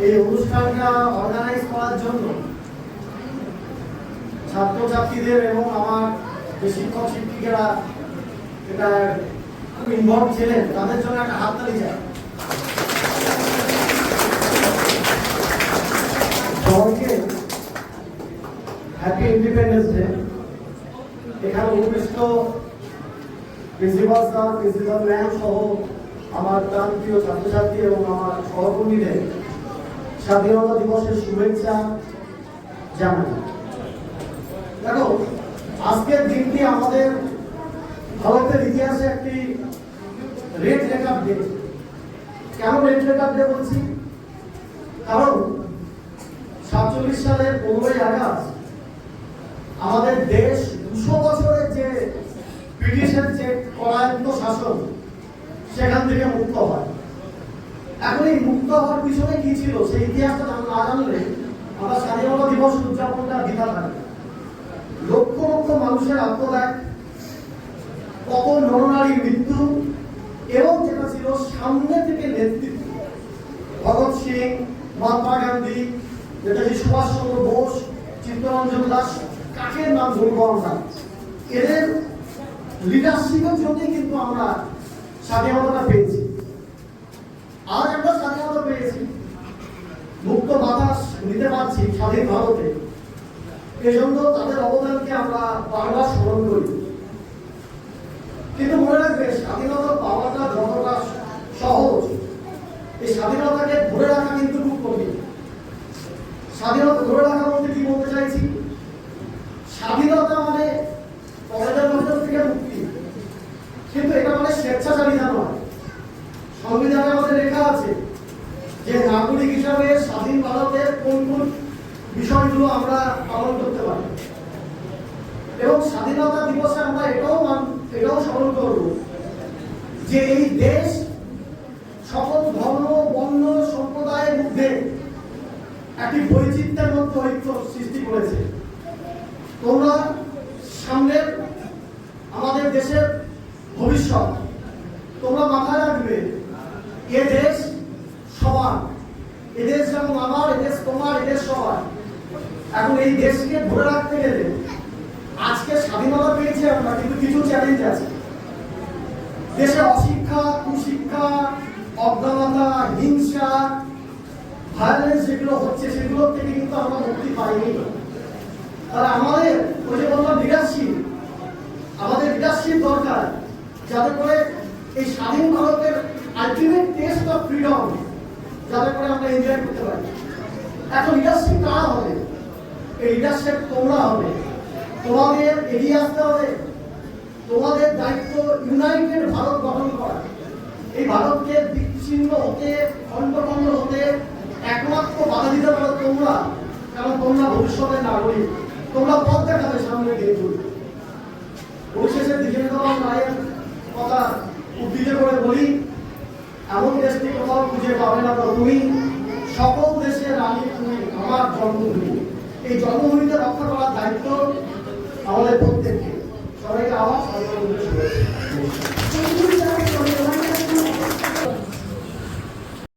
এই অনুষ্ঠানটা অর্গানাইজ করার জন্য ছাত্রছাত্রীদের এবং আমার যে শিক্ষক শিক্ষিকারা এটা খুব ইনভলভ ছিলেন, তাদের জন্য একটা হাততালি চাই। সবাইকে হ্যাপি ইন্ডিপেন্ডেন্স ডে। এখানে উপস্থিত প্রিন্সিপাল স্যার, প্রিন্সিপাল ম্যাম সহ আমার প্রান্তীয় ছাত্রছাত্রী এবং আমার সহকর্মীদের স্বাধীনতা দিবসের শুভেচ্ছা জানাই। দেখো, আজকের দিনটি আমাদের ভারতের ইতিহাসে একটি রেড লেটার ডে। কেন রেড লেটার ডে বলছি? কারণ 47 সালের 15ই আগস্ট আমাদের দেশ 200 বছরের যে ব্রিটিশের যে করায়ত্ত শাসন, সেখান থেকে মুক্ত হয়। এখন এই মুক্ত হওয়ার পিছনে কি ছিল সেই ইতিহাসটা না জানলে আমরা স্বাধীনতা দিবস উদযাপনটা বৃথা থাকে। লক্ষ লক্ষ মানুষের আত্মত্যাগ, কত নরনারীর মৃত্যু, এবং যেটা ছিল সামনে থেকে নেতৃত্ব, ভগৎ সিং, মহাত্মা গান্ধী, নেতাজি সুভাষচন্দ্র বোস, চিত্তরঞ্জন দাস, কাকের নাম বলবো আমরা, এদের লিডারশিপের জন্যই কিন্তু আমরা স্বাধীনতা পেয়েছি। আজ আমরা স্বাধীনতা পেয়েছি, মুক্ত বাতাস নিতে পারছি স্বাধীন ভারতে। এজন্য তাদের অবদানকে আমরা বারবার স্মরণ করি। কিন্তু মনে রাখবে, স্বাধীনতা পাওয়াটা যতটা সহজ, এই স্বাধীনতাকে ধরে রাখা কিন্তু খুব কঠিন। স্বাধীনতা ধরে রাখা বলতে কি বলতে চাইছি? স্বাধীনতা মানে পরের মধ্যে থেকে মুক্তি, কিন্তু এটা মানে স্বেচ্ছাচারিতা নয়। সংবিধানে আমাদের লেখা আছে যে নাগরিক হিসাবে স্বাধীন ভারতের কোন কোন বিষয়গুলো আমরা পালন করতে পারি। এবং স্বাধীনতা দিবসে আমরা এটাও স্মরণ করব যে এই দেশ সকল ধর্ম, বর্ণ, সম্প্রদায়ের মধ্যে একটি বৈচিত্র্যের মধ্যে ঐক্য সৃষ্টি করেছে। তোমরা সামনের আমাদের দেশের ভবিষ্যৎ, তোমরা মাথায় রাখবে এ দেশ সবার, এদেশ যেমন আমার, এদেশ তোমার, এদেশ সবার। এখন এই দেশকে ধরে রাখতে গেলে আজকে স্বাধীনতা পেয়েছি আমরা, কিন্তু কিছু চ্যালেঞ্জ আছে। দেশে অশিক্ষা, কুশিক্ষা, অজ্ঞানতা, হিংসা, ভায়োলেন্স যেগুলো হচ্ছে, সেগুলোর থেকে কিন্তু আমরা মুক্তি পাইনি। তাহলে আমাদের ওই যে বললাম লিডারশিপ, আমাদের লিডারশিপ দরকার, যাতে করে এই স্বাধীন ভারতের আলটিমেট টেস্ট অফ ফ্রিডম যাতে করে আমরা এনজয় করতে পারি। এখন লিডারশিপ কারা হবে? এই লিডারশিপ তোমরা হবে। তোমাদের এগিয়ে আসতে হবে। তোমাদের দায়িত্ব ইউনাইটেড ভারত গঠন করা। এই ভারতকে বিচ্ছিন্ন হতে, খণ্ড খণ্ড হতে একমাত্র বাধা দিতে পারো তোমরা, কারণ তোমরা ভবিষ্যতের নাগরিক। তোমরা পথ দেখাবে সামনে দিনগুলো। পরিশেষে দীনেন্দ্রনাথ রায়ের কথা উদ্ধৃত করে বলি, এমন দেশটি কোথাও খুঁজে পাবে না তো তুমি, সকল দেশের রানী তুমি, আমার জন্মভূমি। এই জন্মভূমিকে রক্ষা করার দায়িত্ব আমাদের প্রত্যেককে। সবাইকে আবার স্বাগত।